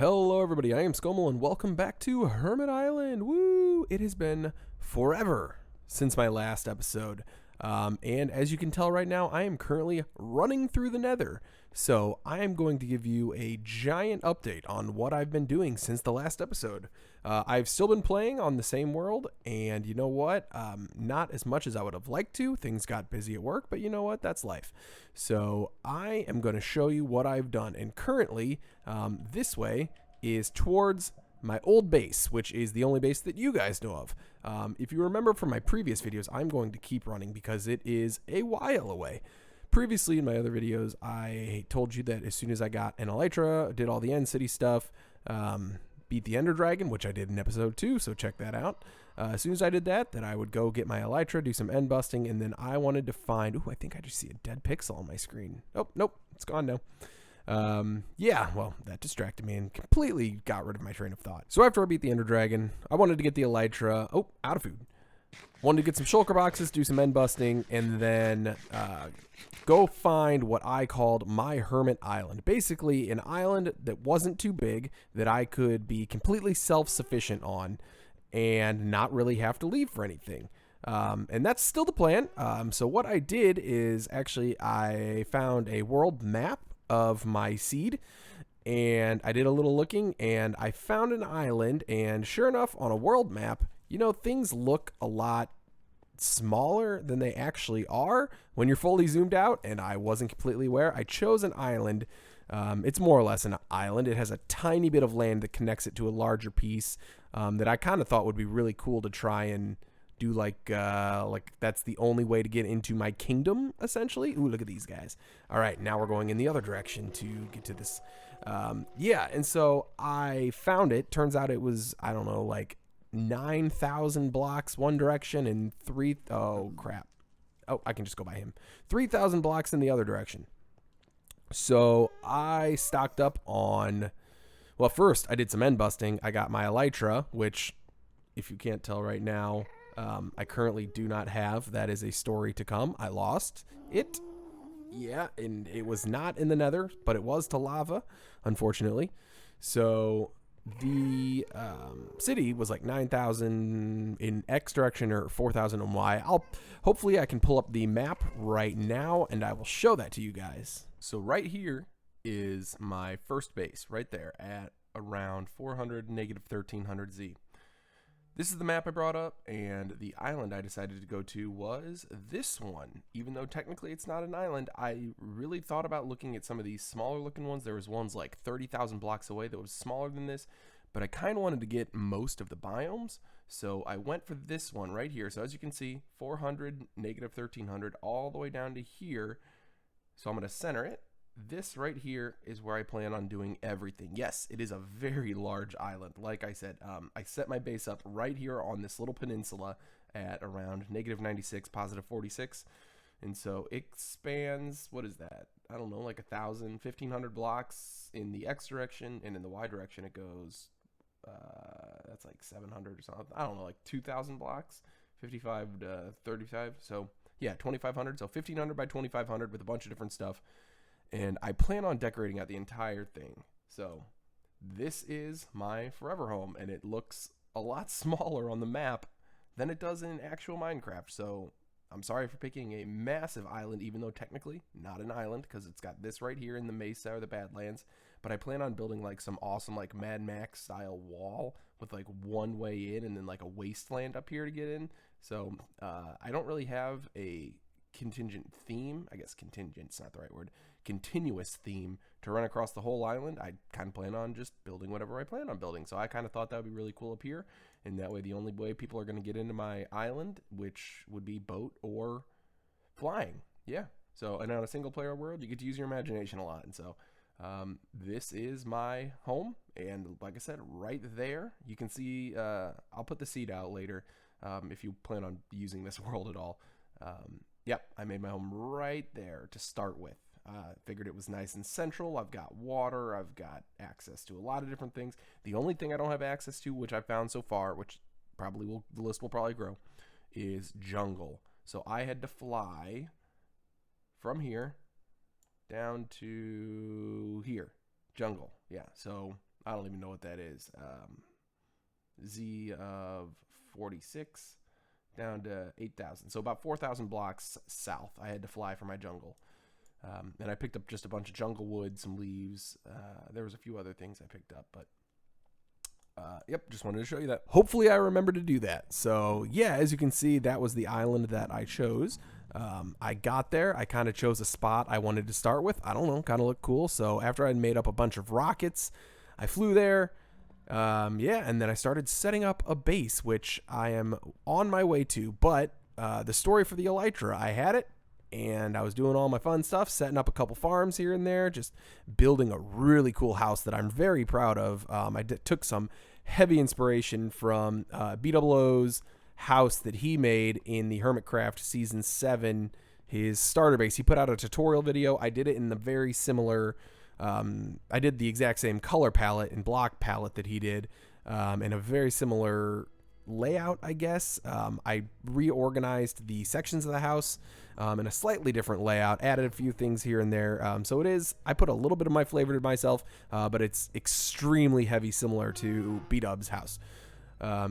Hello everybody, I am Scomell and welcome back to Hermit Island. Woo! It has been forever since my last episode. And as you can tell right now, I am currently running through the nether. So I am going to give you a giant update on what I've been doing since the last episode. I've still been playing on the same world, and you know what? Not as much as I would have liked to. Things got busy at work, but you know what? That's life. So I am going to show you what I've done. And currently, this way is towards my old base, which is the only base that you guys know of. If you remember from my previous videos, I'm going to keep running because it is a while away. Previously in my other videos, I told you that as soon as I got an elytra, did all the end city stuff, beat the ender dragon, which I did in episode 2, so check that out. As soon as I did that, then I would go get my elytra, do some end busting, and then I wanted to find, ooh, I think I just see a dead pixel on my screen. Oh, nope, it's gone now. Yeah, well, that distracted me and completely got rid of my train of thought. So after I beat the ender dragon, I wanted to get the elytra. Oh, out of food. Wanted to get some shulker boxes, do some end busting, and then go find what I called my Hermit Island. Basically, an island that wasn't too big, that I could be completely self-sufficient on and not really have to leave for anything. And that's still the plan. So what I did is actually I found a world map of my seed, and I did a little looking, and I found an island, and sure enough, on a world map, you know, things look a lot smaller than they actually are when you're fully zoomed out, and I wasn't completely aware. I chose an island. It's more or less an island. It has a tiny bit of land that connects it to a larger piece that I kind of thought would be really cool to try and do like that's the only way to get into my kingdom, essentially. Ooh, look at these guys. All right, now we're going in the other direction to get to this. Yeah, and so I found it. Turns out it was, I don't know, like 9,000 blocks one direction and oh crap. Oh, I can just go by him. 3,000 blocks in the other direction. So I stocked up on, well, first I did some end busting. I got my elytra, which, if you can't tell right now, I currently do not have. That is a story to come. I lost it. Yeah, and it was not in the nether, but it was to lava, unfortunately. So the city was like 9,000 in X direction or 4,000 in Y. Hopefully I can pull up the map right now and I will show that to you guys. So right here is my first base right there at around 400 negative 1300 Z. This is the map I brought up, and the island I decided to go to was this one. Even though technically it's not an island, I really thought about looking at some of these smaller looking ones. There was ones like 30,000 blocks away that was smaller than this, but I kind of wanted to get most of the biomes, so I went for this one right here. So as you can see, 400, negative 1300, all the way down to here. So I'm going to center it. This right here is where I plan on doing everything. Yes, it is a very large island. Like I said, I set my base up right here on this little peninsula at around negative 96, positive 46. And so it spans, what is that? I don't know, like 1,000, 1,500 blocks in the X direction, and in the Y direction it goes, that's like 700 or something. I don't know, like 2,000 blocks, 55 to 35. So yeah, 2,500. So 1,500 by 2,500 with a bunch of different stuff. And I plan on decorating out the entire thing. So this is my forever home, and it looks a lot smaller on the map than it does in actual Minecraft. So I'm sorry for picking a massive island, even though technically not an island, because it's got this right here in the Mesa or the Badlands. But I plan on building like some awesome like Mad Max style wall with like one way in and then like a wasteland up here to get in. So I don't really have a contingent theme. I guess contingent's not the right word. Continuous theme to run across the whole island. I kind of plan on just building whatever I plan on building. So I kind of thought that would be really cool up here. And that way the only way people are going to get into my island, which would be boat or flying. Yeah. So, and on a single player world, you get to use your imagination a lot. And so this is my home. And like I said, right there, you can see, I'll put the seed out later if you plan on using this world at all. Yep, I made my home right there to start with. Figured it was nice and central. I've got water. I've got access to a lot of different things. The only thing I don't have access to, which I've found so far, which probably the list will probably grow, is jungle. So I had to fly from here down to here. Jungle. Yeah, so I don't even know what that is. Z of 46 down to 8,000. So about 4,000 blocks south. I had to fly for my jungle. And I picked up just a bunch of jungle wood, some leaves. There was a few other things I picked up, but yep, just wanted to show you that. Hopefully I remember to do that. So yeah, as you can see, that was the island that I chose. I got there. I kind of chose a spot I wanted to start with. I don't know, kind of looked cool. So after I'd made up a bunch of rockets, I flew there. Yeah, and then I started setting up a base, which I am on my way to. But the story for the elytra, I had it, and I was doing all my fun stuff, setting up a couple farms here and there, just building a really cool house that I'm very proud of. I took some heavy inspiration from BWO's house that he made in the Hermitcraft Season 7, his starter base. He put out a tutorial video. I did it in the very similar... I did the exact same color palette and block palette that he did, in a very similar layout, I guess. I reorganized the sections of the house in a slightly different layout, added a few things here and there. So it is, I put a little bit of my flavor to myself, but it's extremely heavy, similar to B-Dub's house.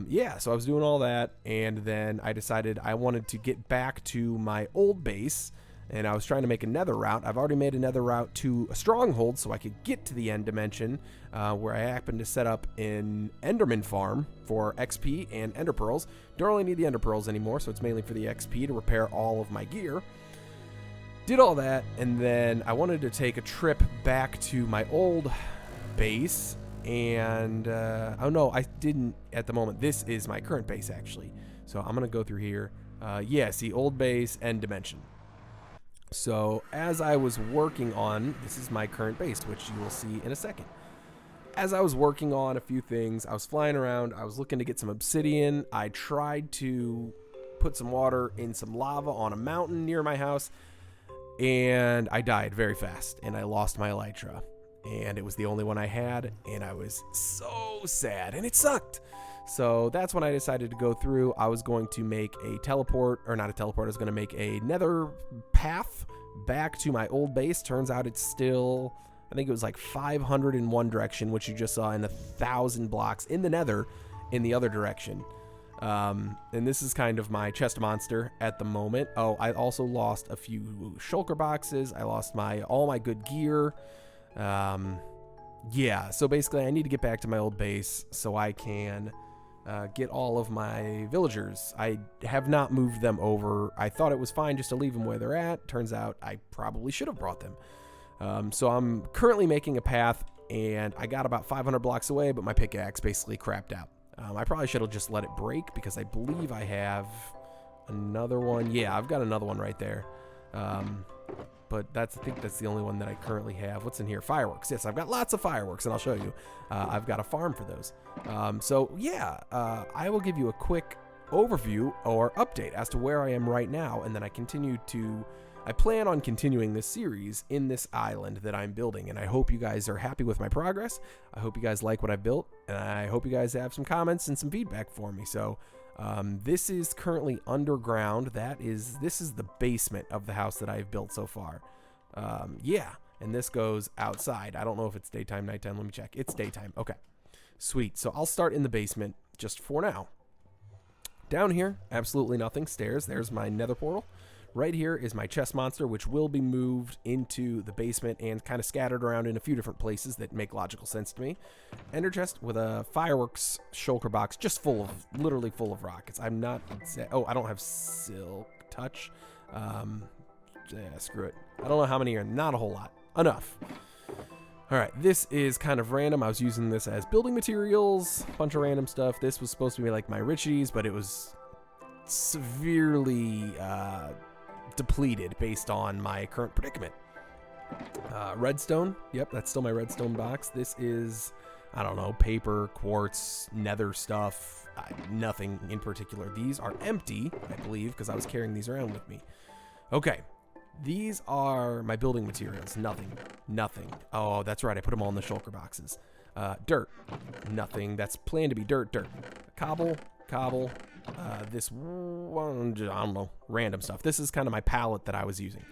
Yeah, so I was doing all that, and then I decided I wanted to get back to my old base, and I was trying to make a nether route. I've already made a nether route to a stronghold so I could get to the end dimension, where I happened to set up an Enderman Farm for XP and Ender Pearls. Don't really need the Ender Pearls anymore, so it's mainly for the XP to repair all of my gear. Did all that, and then I wanted to take a trip back to my old base, and oh no, I didn't at the moment. This is my current base, actually. So I'm going to go through here. Yeah, see, old base, end dimension. So as I was working on, this is my current base, which you will see in a second. As I was working on a few things, I was flying around, I was looking to get some obsidian. I tried to put some water in some lava on a mountain near my house, and I died very fast, and I lost my elytra. And it was the only one I had, and I was so sad, and it sucked. So that's when I decided to go through. I was going to make a teleport, or not a teleport, I was going to make a nether path back to my old base. Turns out it's still, I think it was like 500 in one direction, which you just saw, in 1,000 blocks in the nether in the other direction. And this is kind of my chest monster at the moment. Oh, I also lost a few shulker boxes. I lost all my good gear. Yeah, so basically I need to get back to my old base so I can get all of my villagers. I have not moved them over. I thought it was fine just to leave them where they're at. Turns out I probably should have brought them. So I'm currently making a path, and I got about 500 blocks away, but my pickaxe basically crapped out. I probably should have just let it break, because I believe I have another one. Yeah, I've got another one right there. But I think that's the only one that I currently have. What's in here? Fireworks. Yes, I've got lots of fireworks, and I'll show you. I've got a farm for those. So yeah, I will give you a quick overview or update as to where I am right now, and then I plan on continuing this series in this island that I'm building, and I hope you guys are happy with my progress. I hope you guys like what I built, and I hope you guys have some comments and some feedback for me. So this is currently underground. This is the basement of the house that I've built so far. Yeah, and this goes outside. I don't know if it's daytime, nighttime. Let me check. It's daytime. Okay, sweet. So I'll start in the basement just for now. Down here, absolutely nothing. Stairs. There's my nether portal. Right here is my chest monster, which will be moved into the basement and kind of scattered around in a few different places that make logical sense to me. Ender chest with a fireworks shulker box, just literally full of rockets. I'm not, oh, I don't have silk touch. Yeah, screw it. I don't know how many are, not a whole lot. Enough. All right, this is kind of random. I was using this as building materials, a bunch of random stuff. This was supposed to be like my richies, but it was severely depleted based on my current predicament. Redstone. Yep, that's still my redstone box. This is, I don't know, paper, quartz, nether stuff. Nothing in particular. These are empty, I believe, because I was carrying these around with me. Okay. These are my building materials. Nothing. Oh, that's right. I put them all in the shulker boxes. Dirt. Nothing. That's planned to be dirt. Cobble. This one, I don't know, random stuff. This is kind of my palette that I was using.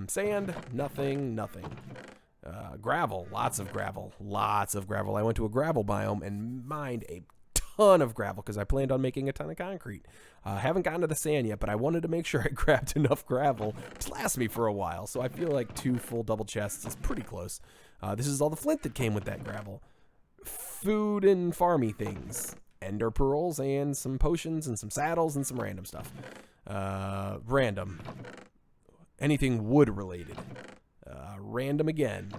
Sand. Nothing. Gravel, lots of gravel, lots of gravel. I went to a gravel biome and mined a ton of gravel because I planned on making a ton of concrete. Haven't gotten to the sand yet, but I wanted to make sure I grabbed enough gravel to last me for a while. So I feel like 2 full double chests is pretty close. This is all the flint that came with that gravel. Food and farmy things. Ender pearls and some potions and some saddles and some random stuff. Random. Anything wood related. Random again.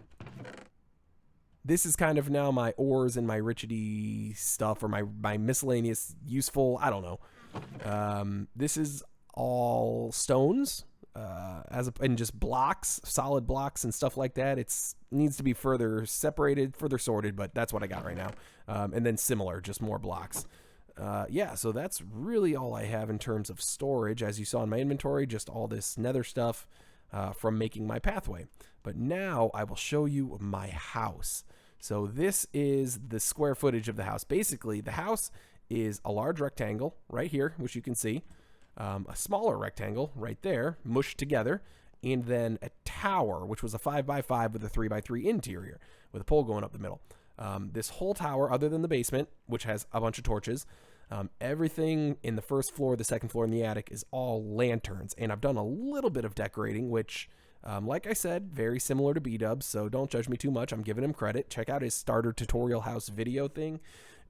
This is kind of now my ores and my richity stuff, or my miscellaneous useful, I don't know. This is all stones, and just blocks, solid blocks and stuff like that. It needs to be further separated, further sorted, but that's what I got right now. And then similar, just more blocks. Yeah, so that's really all I have in terms of storage. As you saw in my inventory, just all this nether stuff from making my pathway. But now I will show you my house. So this is the square footage of the house. Basically, the house is a large rectangle right here, which you can see. A smaller rectangle right there, mushed together. And then a tower, which was a 5x5 with a 3x3 interior, with a pole going up the middle. This whole tower, other than the basement, which has a bunch of torches, everything in the first floor, the second floor, and the attic is all lanterns. And I've done a little bit of decorating, which, like I said, very similar to B-Dubs, so don't judge me too much. I'm giving him credit. Check out his starter tutorial house video thing.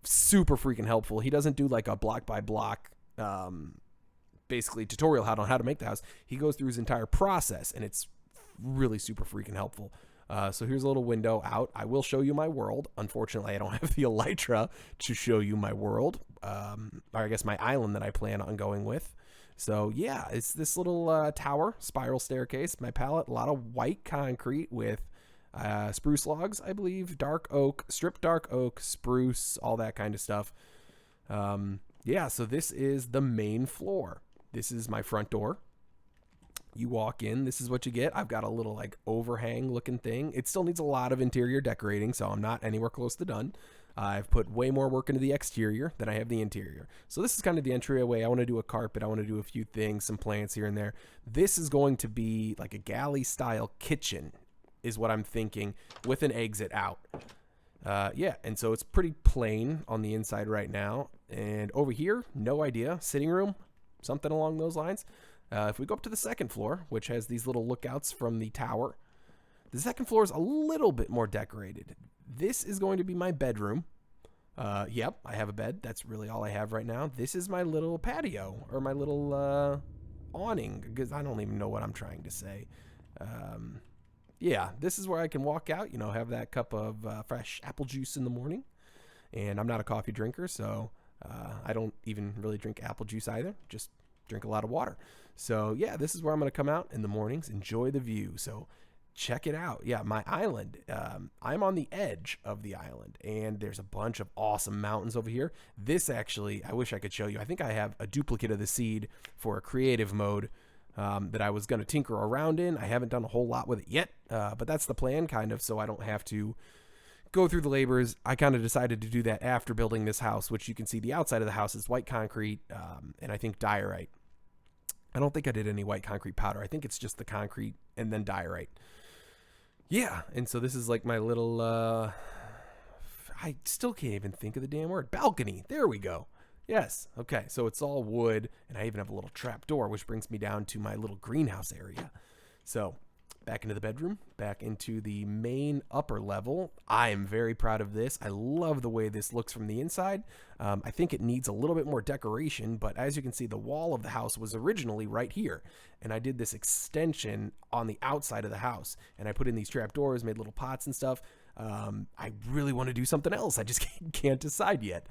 Super freaking helpful. He doesn't do like a block by block, basically tutorial on how to make the house. He goes through his entire process, and it's really super freaking helpful. So here's a little window out. I will show you my world. Unfortunately, I don't have the elytra to show you my world, or I guess my island that I plan on going with. So yeah, it's this little tower, spiral staircase. My palette, a lot of white concrete with spruce logs, I believe, dark oak, stripped dark oak, spruce, all that kind of stuff. Yeah, so this is the main floor. This is my front door. You walk in, this is what you get. I've got a little like overhang looking thing. It still needs a lot of interior decorating, so I'm not anywhere close to done. I've put way more work into the exterior than I have the interior. So this is kind of the entryway. I want to do a carpet. I want to do a few things, some plants here and there. This is going to be like a galley style kitchen is what I'm thinking, with an exit out. Yeah, and so it's pretty plain on the inside right now. And over here, no idea. Sitting room, something along those lines. If we go up to the second floor, which has these little lookouts from the tower, the second floor is a little bit more decorated. This is going to be my bedroom. Yep, I have a bed. That's really all I have right now. This is my little patio, or my little awning, because I don't even know what I'm trying to say. Yeah, this is where I can walk out, have that cup of fresh apple juice in the morning. And I'm not a coffee drinker, so I don't even really drink apple juice either. Just drink a lot of water. So yeah, this is where I'm going to come out in the mornings, enjoy the view. So check it out. Yeah, my island, I'm on the edge of the island, and there's a bunch of awesome mountains over here. This actually, I wish I could show you. I think I have a duplicate of the seed for a creative mode that I was going to tinker around in. I haven't done a whole lot with it yet, but that's the plan, kind of, so I don't have to go through the labors. I kind of decided to do that after building this house, which you can see the outside of the house is white concrete, and I think diorite. I don't think I did any white concrete powder. I think it's just the concrete and then diorite. Yeah, and so this is like my little, I still can't even think of the damn word. Balcony. There we go. Yes. Okay, so it's all wood, and I even have a little trap door, which brings me down to my little greenhouse area. So back into the bedroom, back into the main upper level. I am very proud of this. I love the way this looks from the inside. I think it needs a little bit more decoration, but as you can see, the wall of the house was originally right here, and I did this extension on the outside of the house, and I put in these trap doors, made little pots and stuff. I really want to do something else. I just can't decide yet.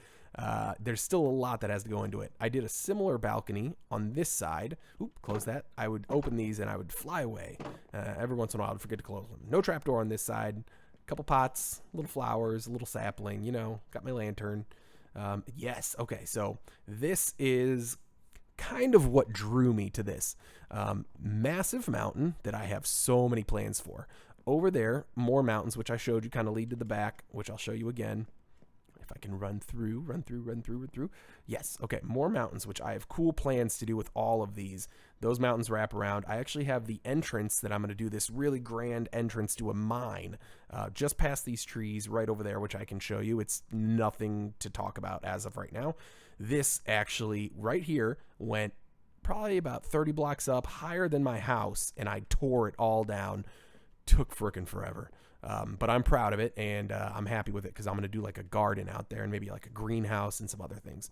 There's still a lot that has to go into it. I did a similar balcony on this side. Oop, close that. I would open these and I would fly away. Every once in a while, I'd forget to close them. No trapdoor on this side. A couple pots, little flowers, a little sapling, got my lantern. Yes. Okay. So this is kind of what drew me to this. Massive mountain that I have so many plans for. Over there, more mountains, which I showed you kind of lead to the back, which I'll show you again. If I can run through. Yes, okay, more mountains, which I have cool plans to do with all of these. Those mountains wrap around. I actually have the entrance that I'm going to do, this really grand entrance to a mine just past these trees right over there, which I can show you. It's nothing to talk about as of right now. This actually right here went probably about 30 blocks up, higher than my house, and I tore it all down. Took frickin' forever. But I'm proud of it, and I'm happy with it because I'm going to do like a garden out there and maybe like a greenhouse and some other things.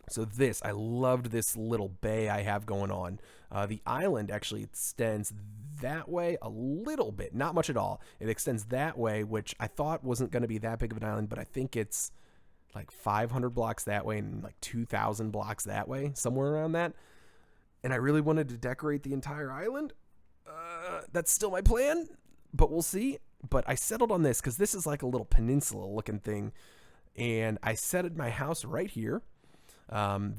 So I loved this little bay I have going on. The island actually extends that way a little bit, not much at all. It extends that way, which I thought wasn't going to be that big of an island, but I think it's like 500 blocks that way and like 2,000 blocks that way, somewhere around that. And I really wanted to decorate the entire island. That's still my plan, but we'll see. But I settled on this because this is like a little peninsula looking thing, and I set my house right here.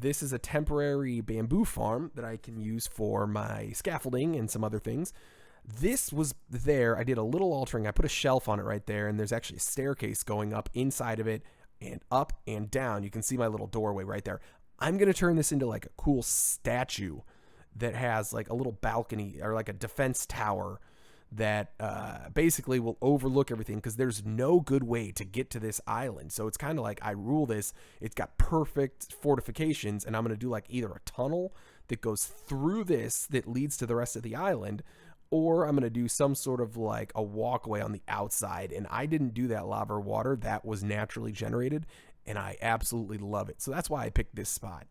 This is a temporary bamboo farm that I can use for my scaffolding and some other things. This was there. I did a little altering. I put a shelf on it right there, and there's actually a staircase going up inside of it and up and down. You can see my little doorway right there. I'm going to turn this into like a cool statue that has like a little balcony or like a defense tower that basically will overlook everything, because there's no good way to get to this island. So it's kind of like I rule this. It's got perfect fortifications, and I'm going to do like either a tunnel that goes through this that leads to the rest of the island, or I'm going to do some sort of like a walkway on the outside. And I didn't do that lava or water. That was naturally generated, and I absolutely love it. So that's why I picked this spot.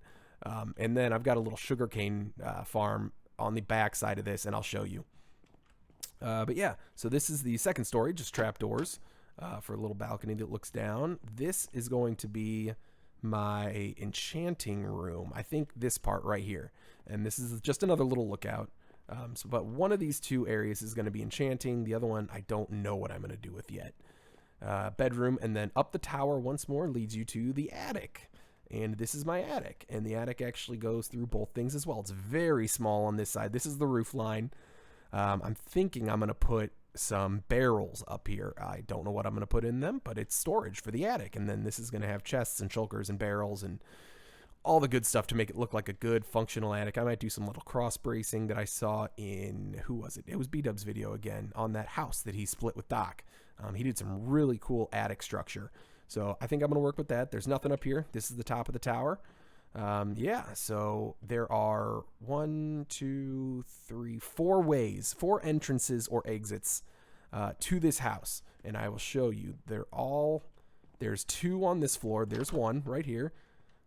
And then I've got a little sugarcane farm on the back side of this, and I'll show you. But yeah, so this is the second story, just trapdoors for a little balcony that looks down. This is going to be my enchanting room. I think this part right here. And this is just another little lookout. But one of these two areas is going to be enchanting. The other one, I don't know what I'm going to do with yet. Bedroom, and then up the tower once more leads you to the attic. And this is my attic. And the attic actually goes through both things as well. It's very small on this side. This is the roof line. I'm thinking I'm going to put some barrels up here. I don't know what I'm going to put in them, but it's storage for the attic. And then this is going to have chests and shulkers and barrels and all the good stuff to make it look like a good functional attic. I might do some little cross bracing that I saw in, who was it? It was B-Dub's video again on that house that he split with Doc. He did some really cool attic structure. So I think I'm going to work with that. There's nothing up here. This is the top of the tower. Yeah, so there are 4 entrances or exits to this house, and I will show you. There's 2 on this floor. There's one right here,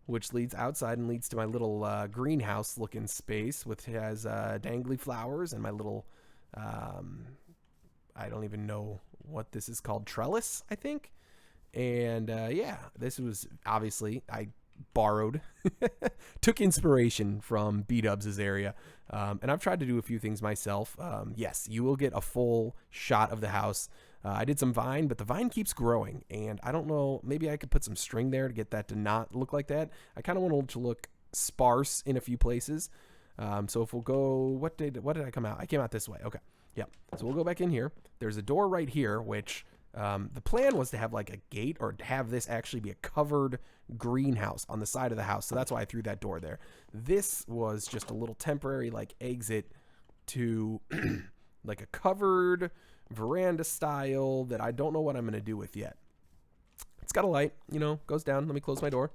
which leads outside and leads to my little greenhouse looking space, which has dangly flowers and my little I don't even know what this is called, trellis, I think. And yeah, this was obviously I borrowed, took inspiration from B-Dubs' area. And I've tried to do a few things myself. Yes, you will get a full shot of the house. I did some vine, but the vine keeps growing, and I don't know, maybe I could put some string there to get that to not look like that. I kind of want it to look sparse in a few places. So if we'll go, what did I come out? I came out this way. Okay. Yeah. So we'll go back in here. There's a door right here, which the plan was to have like a gate or have this actually be a covered greenhouse on the side of the house. So that's why I threw that door there. This was just a little temporary like exit to like a covered veranda style that I don't know what I'm going to do with yet. It's got a light, you know, goes down. Let me close my door.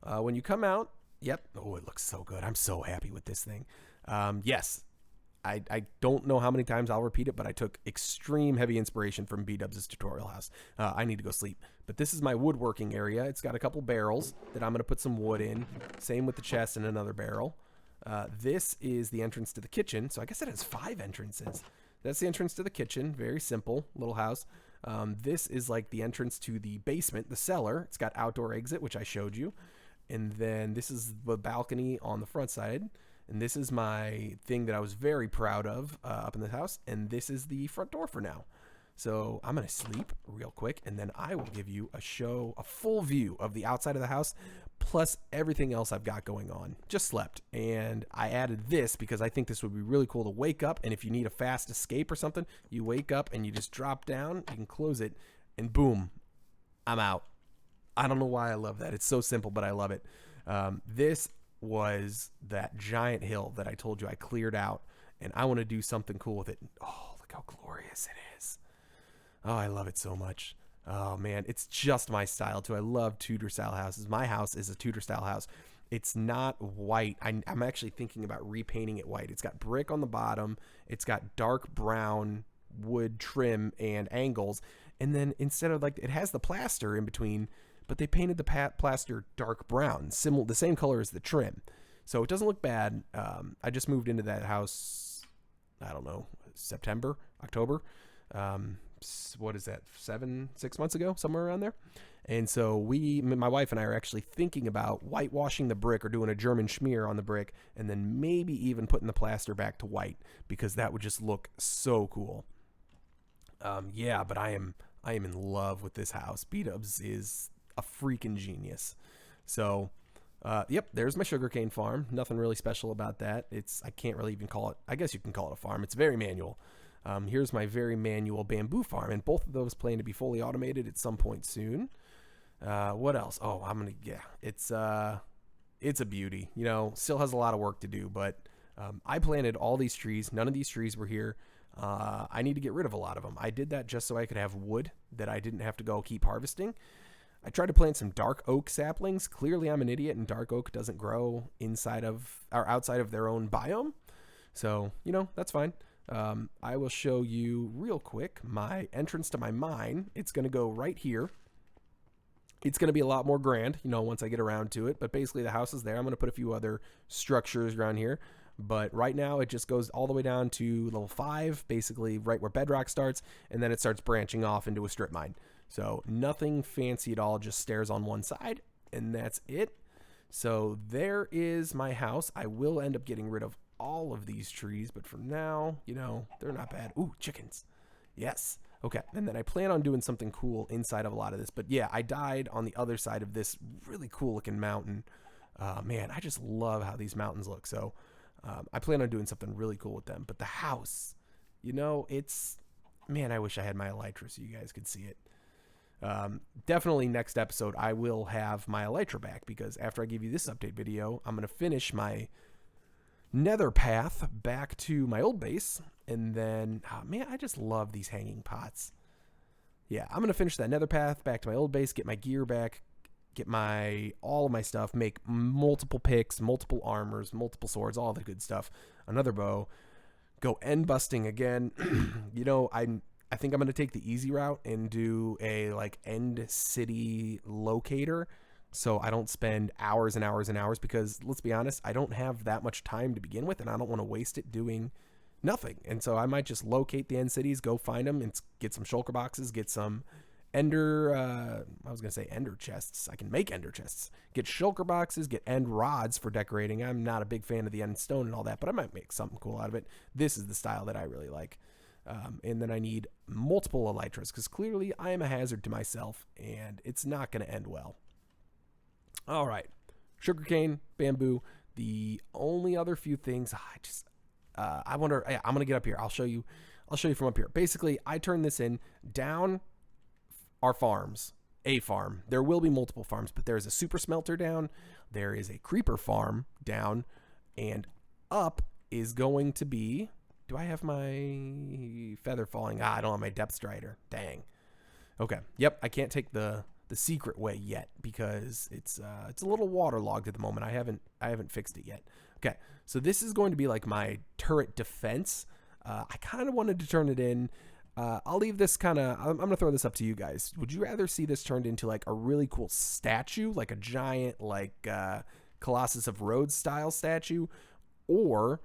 When you come out, yep. Oh, it looks so good. I'm so happy with this thing. Yes. I don't know how many times I'll repeat it, but I took extreme heavy inspiration from B-Dubs' tutorial house. I need to go sleep. But this is my woodworking area. It's got a couple barrels that I'm going to put some wood in. Same with the chest and another barrel. This is the entrance to the kitchen. So I guess it has 5 entrances. That's the entrance to the kitchen. Very simple little house. This is like the entrance to the basement, the cellar. It's got outdoor exit, which I showed you. And then this is the balcony on the front side. And this is my thing that I was very proud of up in the house. And this is the front door for now. So I'm going to sleep real quick, and then I will give you a full view of the outside of the house, plus everything else I've got going on. Just slept, and I added this because I think this would be really cool to wake up, and if you need a fast escape or something, you wake up and you just drop down, you can close it, and boom, I'm out. I don't know why I love that. It's so simple, but I love it. This was that giant hill that I told you I cleared out, and I want to do something cool with it. Oh, look how glorious it is. Oh, I love it so much. Oh, man. It's just my style, too. I love Tudor-style houses. My house is a Tudor-style house. It's not white. I'm actually thinking about repainting it white. It's got brick on the bottom. It's got dark brown wood trim and angles. And then instead of like, it has the plaster in between, but they painted the plaster dark brown, the same color as the trim. So it doesn't look bad. I just moved into that house, I don't know, September, October. What is that, 6 months ago, somewhere around there. And so my wife and I are actually thinking about whitewashing the brick or doing a German schmear on the brick, and then maybe even putting the plaster back to white, because that would just look so cool. Yeah, but I am in love with this house. B-Dubs is a freaking genius. So, yep, there's my sugarcane farm. Nothing really special about that. I can't really even call it, I guess you can call it a farm. It's very manual. Here's my very manual bamboo farm, and both of those plan to be fully automated at some point soon. What else? Oh, it's a beauty. You know, still has a lot of work to do, but I planted all these trees. None of these trees were here. I need to get rid of a lot of them. I did that just so I could have wood that I didn't have to go keep harvesting. I tried to plant some dark oak saplings. Clearly, I'm an idiot, and dark oak doesn't grow inside of or outside of their own biome. So, you know, that's fine. I will show you real quick my entrance to my mine. It's going to go right here. It's going to be a lot more grand, you know, once I get around to it. But basically, the house is there. I'm going to put a few other structures around here. But right now, it just goes all the way down to level 5, basically right where bedrock starts. And then it starts branching off into a strip mine. So nothing fancy at all, just stairs on one side. And that's it. So there is my house. I will end up getting rid of all of these trees, but for now, you know, they're not bad. Ooh, chickens. Yes. Okay. And then I plan on doing something cool inside of a lot of this. But yeah, I died on the other side of this really cool looking mountain. Man, I just love how these mountains look. So I plan on doing something really cool with them. But the house, you know, man, I wish I had my elytra so you guys could see it. Definitely next episode, I will have my elytra back, because after I give you this update video, I'm going to finish my nether path back to my old base, and then man, I just love these hanging pots. Yeah, I'm gonna finish that nether path back to my old base, get my gear back, get all of my stuff, make multiple picks, multiple armors, multiple swords, all the good stuff, another bow, go end busting again. You know, I think I'm gonna take the easy route and do a like end city locator, so I don't spend hours and hours and hours, because let's be honest, I don't have that much time to begin with, and I don't want to waste it doing nothing. And so I might just locate the end cities, go find them, and get some shulker boxes, get some ender chests. I can make ender chests, get shulker boxes, get end rods for decorating. I'm not a big fan of the end stone and all that, but I might make something cool out of it. This is the style that I really like. And then I need multiple elytras, because clearly I am a hazard to myself, and it's not going to end well. All right, sugarcane, bamboo. The only other few things I wonder. I'm gonna get up here. I'll show you from up here. Basically, I turn this in down our farms. A farm. There will be multiple farms, but there is a super smelter down. There is a creeper farm down, and up is going to be. Do I have my feather falling? I don't have my depth strider. Dang. Okay. Yep. I can't take the secret way yet, because it's a little waterlogged at the moment. I haven't fixed it yet. Okay, so this is going to be like my turret defense. I kind of wanted to turn it in. I'll leave this I'm going to throw this up to you guys. Would you rather see this turned into like a really cool statue, like a giant like Colossus of Rhodes style statue, or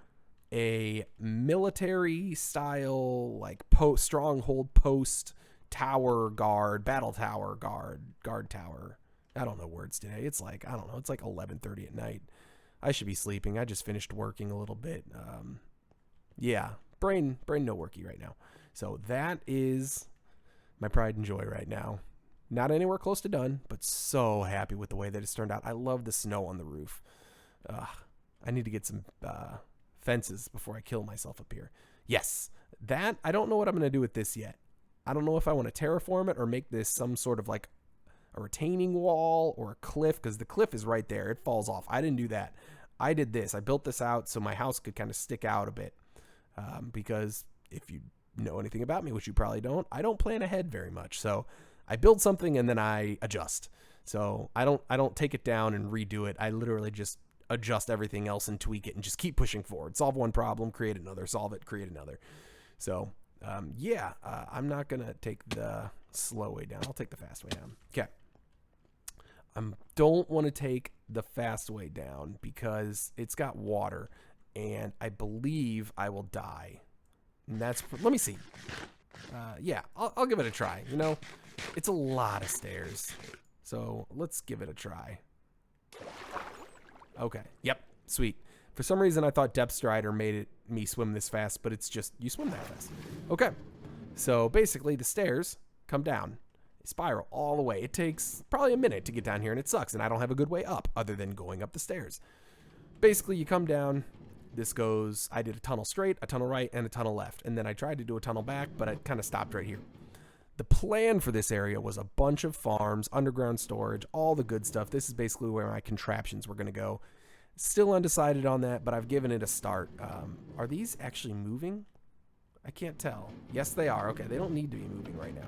a military style like stronghold post tower guard, battle tower guard tower? I don't know words today. It's like, I don't know, it's like 11:30 at night. I should be sleeping. I just finished working a little bit. Yeah, brain no worky right now. So that is my pride and joy right now. Not anywhere close to done, but so happy with the way that it's turned out. I love the snow on the roof. I need to get some fences before I kill myself up here. Yes, I don't know what I'm going to do with this yet. I don't know if I want to terraform it or make this some sort of like a retaining wall or a cliff, because the cliff is right there. It falls off. I didn't do that. I did this. I built this out so my house could kind of stick out a bit, because if you know anything about me, which you probably don't, I don't plan ahead very much. So I build something and then I adjust. So I don't take it down and redo it. I literally just adjust everything else and tweak it and just keep pushing forward. Solve one problem, create another, solve it, create another. So I'm not going to take the slow way down. I'll take the fast way down. Okay. I don't want to take the fast way down because it's got water and I believe I will die. And let me see. I'll give it a try. You know, it's a lot of stairs. So let's give it a try. Okay. Yep. Sweet. For some reason, I thought Depth Strider made me swim this fast, but it's just you swim that fast. Okay. So basically, the stairs come down, spiral all the way. It takes probably a minute to get down here, and it sucks, and I don't have a good way up other than going up the stairs. Basically, you come down. This goes, I did a tunnel straight, a tunnel right, and a tunnel left. And then I tried to do a tunnel back, but I kind of stopped right here. The plan for this area was a bunch of farms, underground storage, all the good stuff. This is basically where my contraptions were going to go. Still undecided on that, but I've given it a start. Are these actually moving? I can't tell. Yes, they are. Okay, they don't need to be moving right now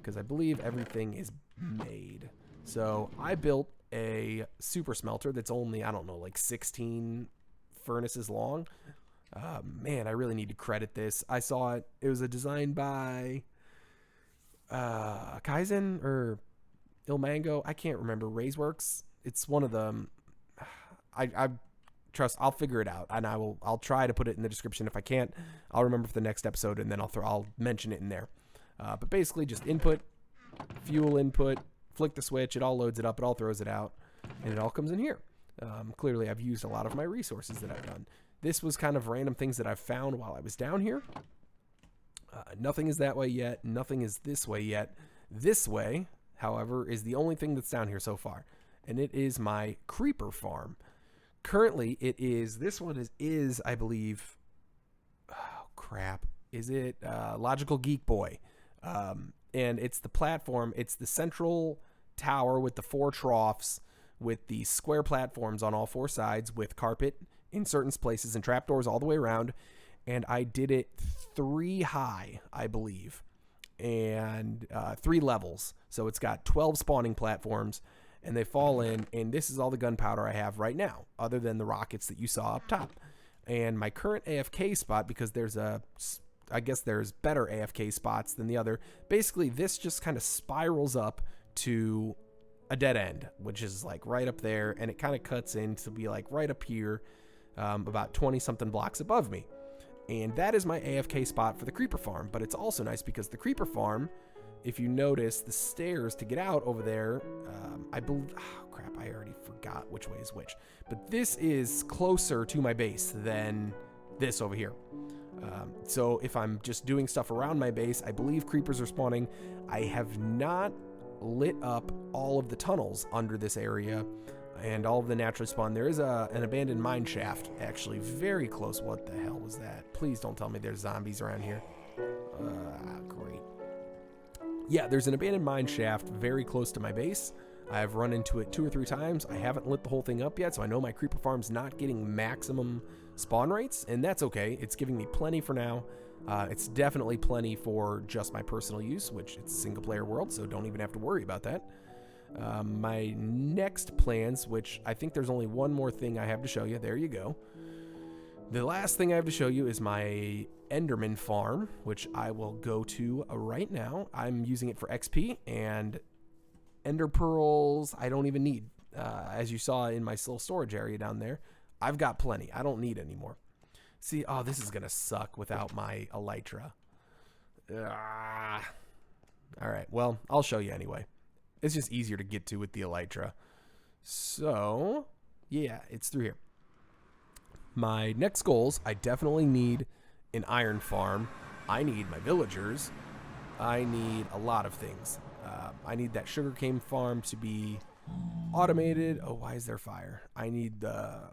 because I believe everything is made. So I built a super smelter that's only, I don't know, like 16 furnaces long. Man, I really need to credit this. I saw it. It was a design by Kaizen or Ilmango. I can't remember. Raiseworks. It's one of them. I trust. I'll figure it out, and I'll try to put it in the description. If I can't, I'll remember for the next episode, and then I'll mention it in there. But basically, just input, fuel input, flick the switch. It all loads it up. It all throws it out, and it all comes in here. Clearly, I've used a lot of my resources that I've done. This was kind of random things that I've found while I was down here. Nothing is that way yet. Nothing is this way yet. This way, however, is the only thing that's down here so far. And it is my creeper farm. Currently, it is, this one is I believe, oh crap, is it Logical Geek Boy? And it's the platform, it's the central tower with the 4 troughs, with the square platforms on all 4 sides with carpet in certain places and trapdoors all the way around. And I did it 3 high, I believe, and 3 levels. So it's got 12 spawning platforms, and they fall in, and this is all the gunpowder I have right now, other than the rockets that you saw up top. And my current AFK spot, because I guess there's better AFK spots than the other, basically this just kind of spirals up to a dead end, which is like right up there, and it kind of cuts in to be like right up here, about 20 something blocks above me. And that is my AFK spot for the creeper farm. But it's also nice because the creeper farm, if you notice the stairs to get out over there, I believe, oh crap, I already forgot which way is which, but this is closer to my base than this over here. So if I'm just doing stuff around my base, I believe creepers are spawning. I have not lit up all of the tunnels under this area and all of the naturally spawn. There is an abandoned mine shaft actually very close. What the hell was that? Please don't tell me there's zombies around here. Great. Yeah, there's an abandoned mine shaft very close to my base. I've run into it 2 or 3 times. I haven't lit the whole thing up yet, so I know my creeper farm's not getting maximum spawn rates, and that's okay. It's giving me plenty for now. It's definitely plenty for just my personal use, which it's a single-player world, so don't even have to worry about that. My next plans, which I think there's only one more thing I have to show you. There you go. The last thing I have to show you is my Enderman Farm, which I will go to right now. I'm using it for XP and Ender Pearls. I don't even need, as you saw in my little storage area down there. I've got plenty. I don't need any more. See, oh, this is going to suck without my Elytra. All right, well, I'll show you anyway. It's just easier to get to with the Elytra. So, yeah, it's through here. My next goals, I definitely need an iron farm. I need my villagers. I need a lot of things. I need that sugarcane farm to be automated. Oh, why is there fire? I need the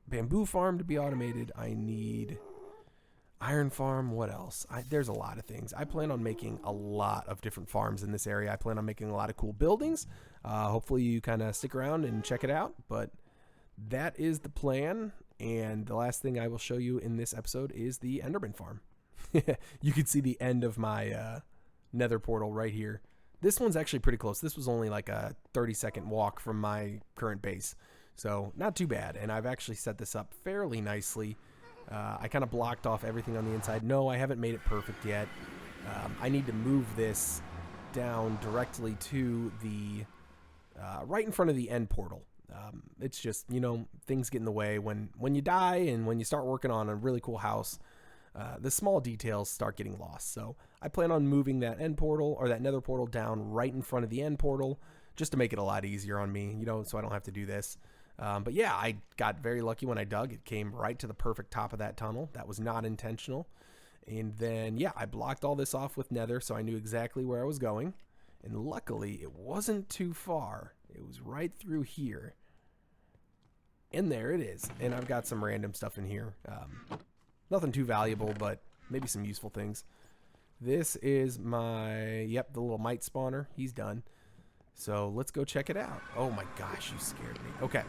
bamboo farm to be automated. I need Iron farm, what else? There's a lot of things. I plan on making a lot of different farms in this area. I plan on making a lot of cool buildings. Hopefully you kind of stick around and check it out, but that is the plan. And the last thing I will show you in this episode is the Enderman Farm. You can see the end of my nether portal right here. This one's actually pretty close. This was only like a 30-second walk from my current base, so not too bad. And I've actually set this up fairly nicely. I kind of blocked off everything on the inside. No, I haven't made it perfect yet. I need to move this down directly to the right in front of the end portal. It's just, you know, things get in the way when you die and when you start working on a really cool house. The small details start getting lost. So I plan on moving that end portal or that nether portal down right in front of the end portal just to make it a lot easier on me, you know, so I don't have to do this. But yeah, I got very lucky when I dug. It came right to the perfect top of that tunnel. That was not intentional. And then, yeah, I blocked all this off with nether, so I knew exactly where I was going. And luckily, it wasn't too far. It was right through here. And there it is. And I've got some random stuff in here. Nothing too valuable, but maybe some useful things. This is my, yep, the little mite spawner. He's done. So let's go check it out. Oh my gosh, you scared me. Okay.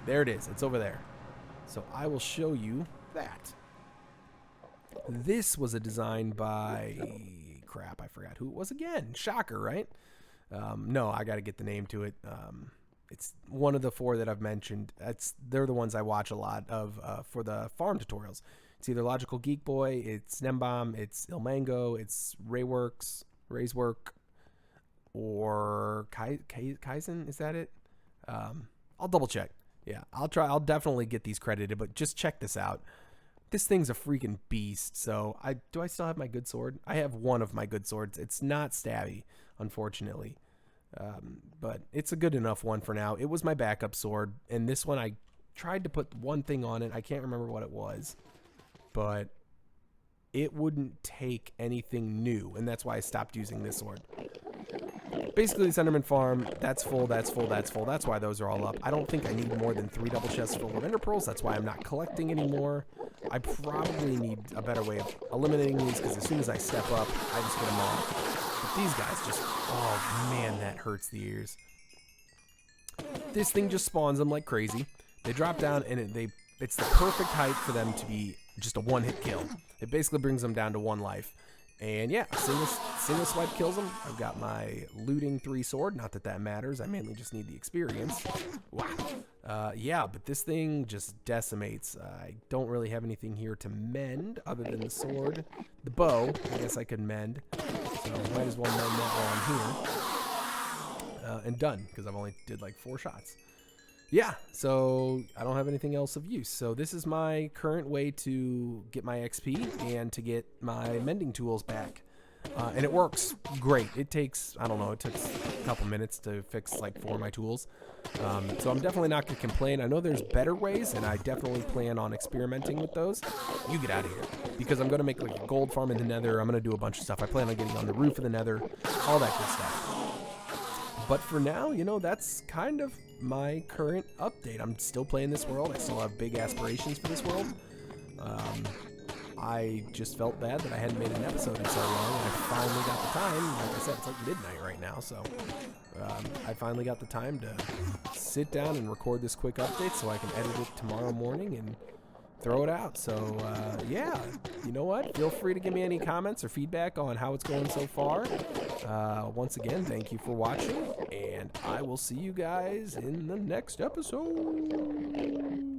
There it is. It's over there. So I will show you that. This was a design by... crap, I forgot who it was again. Shocker, right? No, I got to get the name to it. It's one of the 4 that I've mentioned. They're the ones I watch a lot of for the farm tutorials. It's either Logical Geek Boy, it's Nembomb, it's Ilmango, it's Raywork, or Kaizen. Is that it? I'll double check. Yeah, I'll definitely get these credited, but just check this out. This thing's a freaking beast. So do I still have my good sword? I have one of my good swords. It's not stabby, unfortunately. But it's a good enough one for now. It was my backup sword, and this one I tried to put one thing on it. I can't remember what it was, but it wouldn't take anything new, and that's why I stopped using this sword. Basically, this Enderman Farm, that's full, that's full, that's full. That's why those are all up. I don't think I need more than 3 double chests full of ender pearls. That's why I'm not collecting anymore. I probably need a better way of eliminating these, because as soon as I step up, I just get them all. But these guys just, oh man, that hurts the ears. This thing just spawns them like crazy. They drop down, and it's the perfect height for them to be just a one-hit kill. It basically brings them down to 1 life. And yeah, single swipe kills them. I've got my looting 3 sword. Not that that matters. I mainly just need the experience. Wow. Yeah, but this thing just decimates. I don't really have anything here to mend other than the sword. The bow, I guess I could mend. So might as well mend that while I'm here. And done, because I've only did like 4 shots. Yeah, so I don't have anything else of use. So this is my current way to get my XP and to get my mending tools back. And it works great. It takes, I don't know, it took a couple minutes to fix like 4 of my tools. So I'm definitely not going to complain. I know there's better ways, and I definitely plan on experimenting with those. You get out of here. Because I'm going to make like a gold farm in the nether. I'm going to do a bunch of stuff. I plan on getting on the roof of the nether. All that good stuff. But for now, you know, that's kind of my current update. I'm still playing this world. I still have big aspirations for this world. I just felt bad that I hadn't made an episode in so long, and I finally got the time. Like I said, it's like midnight right now, so I finally got the time to sit down and record this quick update so I can edit it tomorrow morning and throw it out. So yeah, you know what? Feel free to give me any comments or feedback on how it's going so far. Once again, thank you for watching, and I will see you guys in the next episode.